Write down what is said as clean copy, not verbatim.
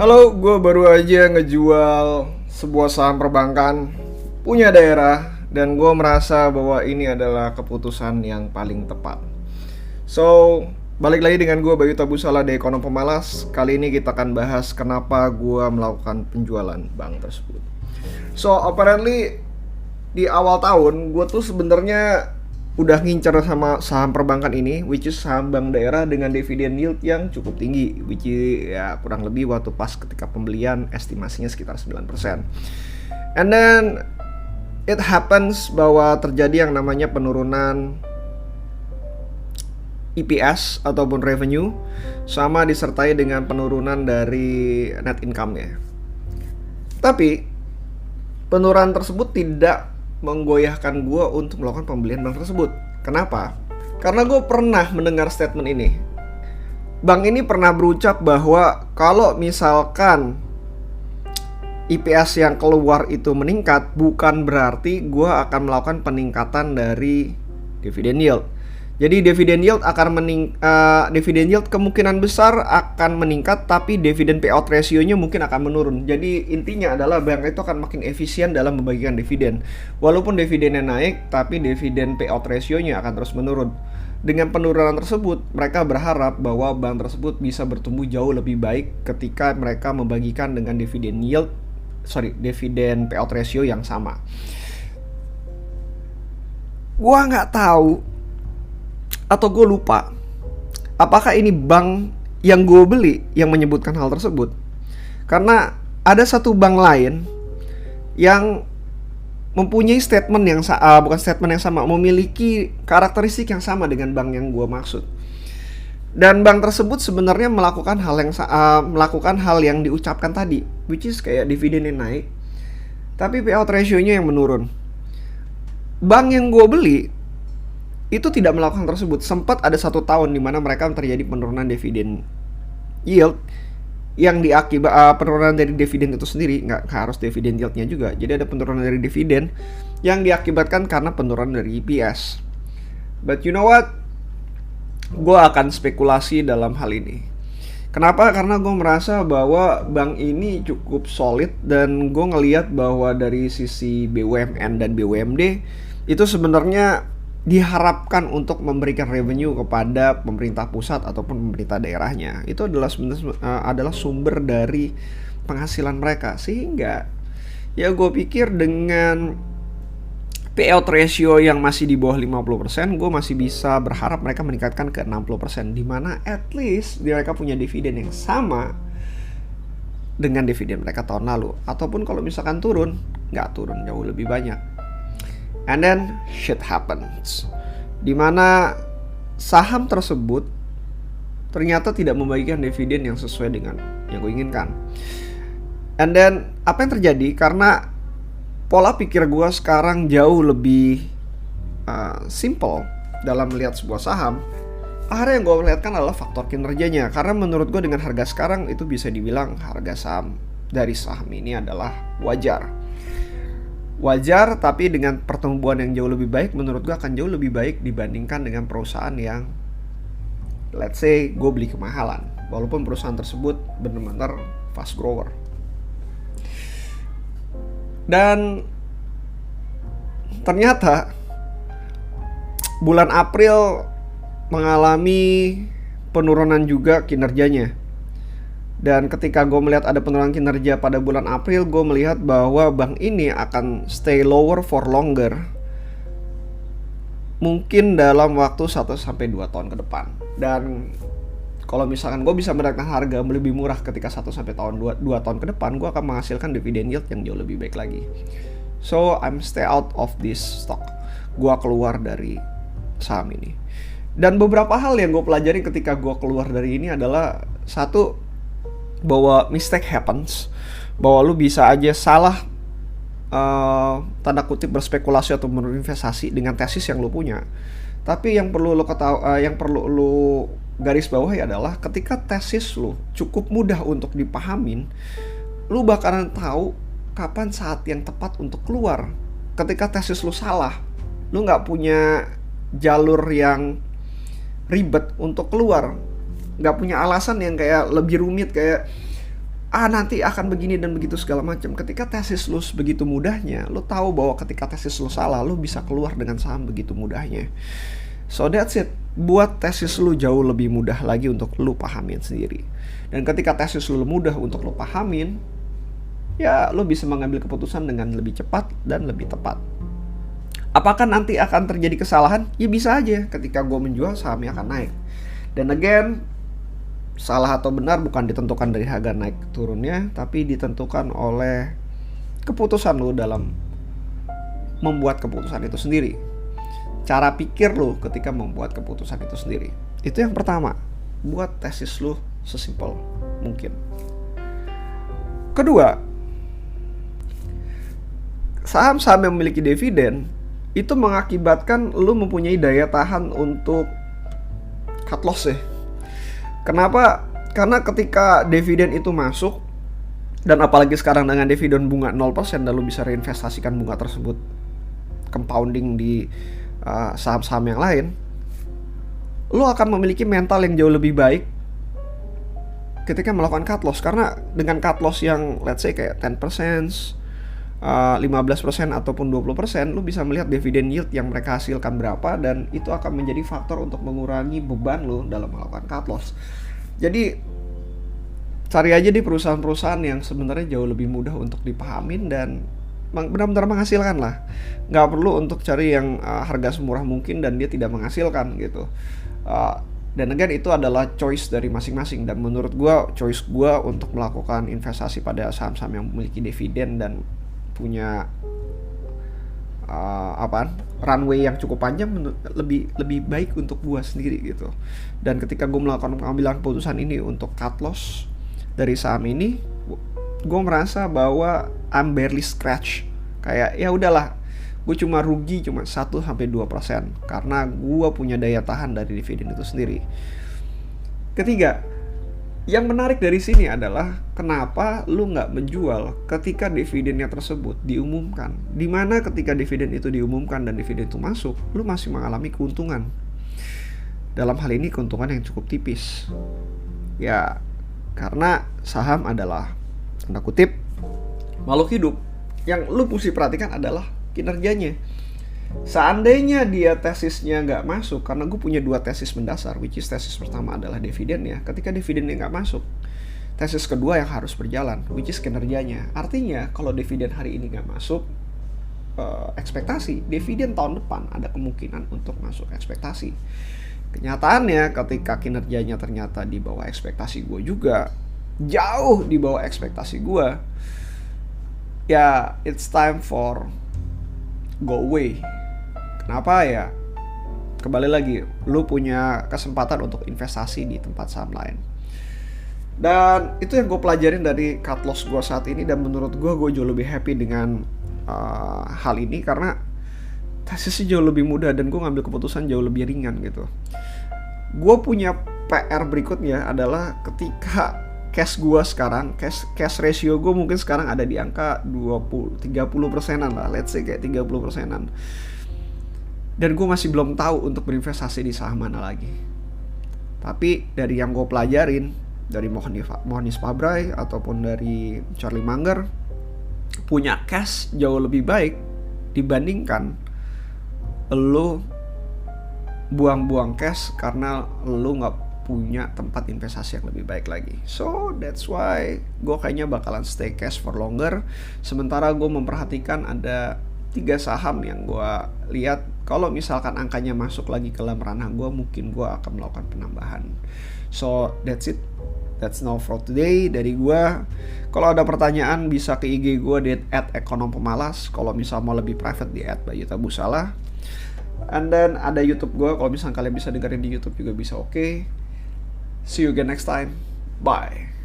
Halo, gue baru aja ngejual sebuah saham perbankan punya daerah dan gue merasa bahwa ini adalah keputusan yang paling tepat. So, balik lagi dengan gue Bayu Tabusala di Ekonom Pemalas. Kali ini kita akan bahas kenapa gue melakukan penjualan bank tersebut. So, apparently di awal tahun gue tuh sebenarnya udah ngincer sama saham perbankan ini, which is saham bank daerah dengan dividen yield yang cukup tinggi, which is ya kurang lebih waktu pas ketika pembelian estimasinya sekitar 9%. And then it happens bahwa terjadi yang namanya penurunan EPS ataupun revenue, sama disertai dengan penurunan dari net income-nya. Tapi penurunan tersebut tidak menggoyahkan gue untuk melakukan pembelian bank tersebut. Kenapa? Karena gue pernah mendengar statement ini. Bank ini pernah berucap bahwa kalau misalkan EPS yang keluar itu meningkat, bukan berarti gue akan melakukan peningkatan dari dividen yield. Jadi dividen yield dividen yield kemungkinan besar akan meningkat, tapi dividen payout ratio-nya mungkin akan menurun. Jadi intinya adalah bank itu akan makin efisien dalam membagikan dividen. Walaupun dividennya naik, tapi dividen payout ratio-nya akan terus menurun. Dengan penurunan tersebut, mereka berharap bahwa bank tersebut bisa bertumbuh jauh lebih baik ketika mereka membagikan dengan dividen payout ratio yang sama. Gua nggak tahu atau gue lupa apakah ini bank yang gue beli yang menyebutkan hal tersebut. Karena ada satu bank lain yang mempunyai memiliki karakteristik yang sama dengan bank yang gue maksud. Dan bank tersebut sebenarnya melakukan hal yang diucapkan tadi, which is kayak dividennya naik, tapi payout ratio-nya yang menurun. Bank yang gue beli itu tidak melakukan tersebut. Sempat ada 1 tahun di mana mereka terjadi penurunan dividen yield yang penurunan dari dividen itu sendiri, nggak harus dividen yieldnya juga. Jadi ada penurunan dari dividen yang diakibatkan karena penurunan dari EPS. But you know what? Gue akan spekulasi dalam hal ini. Kenapa? Karena gue merasa bahwa bank ini cukup solid, dan gue ngelihat bahwa dari sisi BUMN dan BUMD itu sebenarnya diharapkan untuk memberikan revenue kepada pemerintah pusat ataupun pemerintah daerahnya. Itu adalah sumber dari penghasilan mereka. Sehingga ya gue pikir dengan payout ratio yang masih di bawah 50%, gue masih bisa berharap mereka meningkatkan ke 60%, dimana at least mereka punya dividen yang sama dengan dividen mereka tahun lalu. Ataupun kalau misalkan turun, nggak turun jauh lebih banyak. And then shit happens, dimana saham tersebut ternyata tidak membagikan dividen yang sesuai dengan yang gue inginkan. And then apa yang terjadi? Karena pola pikir gue sekarang jauh lebih simple dalam melihat sebuah saham. Akhirnya yang gue melihatkan adalah faktor kinerjanya. Karena menurut gue dengan harga sekarang itu bisa dibilang harga saham dari saham ini adalah wajar, tapi dengan pertumbuhan yang jauh lebih baik, menurut gue akan jauh lebih baik dibandingkan dengan perusahaan yang let's say gue beli kemahalan, walaupun perusahaan tersebut benar-benar fast grower. Dan ternyata bulan April mengalami penurunan juga kinerjanya. Dan ketika gue melihat ada penurunan kinerja pada bulan April, gue melihat bahwa bank ini akan stay lower for longer, mungkin dalam waktu 1-2 tahun ke depan. Dan kalau misalkan gue bisa mendapatkan harga lebih murah ketika 1-2 tahun ke depan, gue akan menghasilkan dividen yield yang jauh lebih baik lagi. So I'm stay out of this stock. Gue keluar dari saham ini. Dan beberapa hal yang gue pelajari ketika gue keluar dari ini adalah, satu, bahwa mistake happens, bahwa lu bisa aja salah tanda kutip berspekulasi atau berinvestasi dengan tesis yang lu punya. Tapi yang perlu lu garis bawahi adalah ketika tesis lu cukup mudah untuk dipahamin, lu bakalan tahu kapan saat yang tepat untuk keluar. Ketika tesis lu salah, lu nggak punya jalur yang ribet untuk keluar, nggak punya alasan yang kayak lebih rumit, kayak nanti akan begini dan begitu segala macam. Ketika tesis lu begitu mudahnya, lu tahu bahwa ketika tesis lu salah, lu bisa keluar dengan saham begitu mudahnya. So that's it. Buat tesis lu jauh lebih mudah lagi untuk lu pahamin sendiri. Dan ketika tesis lu mudah untuk lu pahamin, ya lu bisa mengambil keputusan dengan lebih cepat dan lebih tepat. Apakah nanti akan terjadi kesalahan? Ya bisa aja. Ketika gue menjual, sahamnya akan naik. Dan again, salah atau benar bukan ditentukan dari harga naik turunnya, tapi ditentukan oleh keputusan lo dalam membuat keputusan itu sendiri. Cara pikir lo ketika membuat keputusan itu sendiri. Itu yang pertama. Buat tesis lo sesimpel mungkin. Kedua, saham-saham yang memiliki dividen itu mengakibatkan lo mempunyai daya tahan untuk cut loss ya. Kenapa? Karena ketika dividen itu masuk, dan apalagi sekarang dengan dividen bunga 0%, dan lu bisa reinvestasikan bunga tersebut compounding di saham-saham yang lain, lu akan memiliki mental yang jauh lebih baik ketika melakukan cut loss. Karena dengan cut loss yang let's say kayak 10%, 15% ataupun 20%, lu bisa melihat dividen yield yang mereka hasilkan berapa, dan itu akan menjadi faktor untuk mengurangi beban lu dalam melakukan cut loss. Jadi cari aja di perusahaan-perusahaan yang sebenarnya jauh lebih mudah untuk dipahamin dan benar-benar menghasilkan lah. Nggak perlu untuk cari yang harga semurah mungkin dan dia tidak menghasilkan gitu. Dan again, itu adalah choice dari masing-masing. Dan menurut gue, choice gue untuk melakukan investasi pada saham-saham yang memiliki dividen dan punya runway yang cukup panjang lebih baik untuk gue sendiri gitu. Dan ketika gue melakukan pengambilan keputusan ini untuk cut loss dari saham ini, gue merasa bahwa I'm barely scratch. Kayak ya udahlah, gue cuma rugi cuma 1-2% karena gue punya daya tahan dari dividen itu sendiri. Ketiga, yang menarik dari sini adalah kenapa lu nggak menjual ketika dividennya tersebut diumumkan. Dimana ketika dividen itu diumumkan dan dividen itu masuk, lu masih mengalami keuntungan. Dalam hal ini keuntungan yang cukup tipis. Ya, karena saham adalah, tanda kutip, makhluk hidup. Yang lu mesti perhatikan adalah kinerjanya. Seandainya dia tesisnya nggak masuk, karena gue punya 2 tesis mendasar, which is tesis pertama adalah dividennya. Ketika dividennya nggak masuk, tesis kedua yang harus berjalan, which is kinerjanya. Artinya kalau dividen hari ini nggak masuk, ekspektasi dividen tahun depan ada kemungkinan untuk masuk ekspektasi. Kenyataannya ketika kinerjanya ternyata di bawah ekspektasi gue juga, jauh di bawah ekspektasi gue, ya it's time for go away. Kenapa ya? Kembali lagi, lu punya kesempatan untuk investasi di tempat saham lain. Dan itu yang gue pelajarin dari cut loss gue saat ini. Dan menurut gue jauh lebih happy dengan hal ini, karena tesisnya jauh lebih mudah dan gue ngambil keputusan jauh lebih ringan gitu. Gue punya PR berikutnya adalah ketika cash gue sekarang, cash ratio gue mungkin sekarang ada di angka 30%-an lah, let's say kayak 30%-an. Dan gue masih belum tahu untuk berinvestasi di saham mana lagi. Tapi dari yang gue pelajarin, dari Mohanis Pabrai ataupun dari Charlie Munger, punya cash jauh lebih baik dibandingkan lo buang-buang cash karena lo gak punya tempat investasi yang lebih baik lagi. So that's why gue kayaknya bakalan stay cash for longer. Sementara gue memperhatikan ada 3 saham yang gue lihat kalau misalkan angkanya masuk lagi ke dalam ranah gue, mungkin gue akan melakukan penambahan. So that's it. That's all for today dari gue. Kalau ada pertanyaan bisa ke IG gue di @ekonompemalas. Kalau misal mau lebih private di @bayutabusala. And then ada YouTube gue, kalau misalnya kalian bisa dengerin di YouTube juga bisa. Oke. See you again next time. Bye.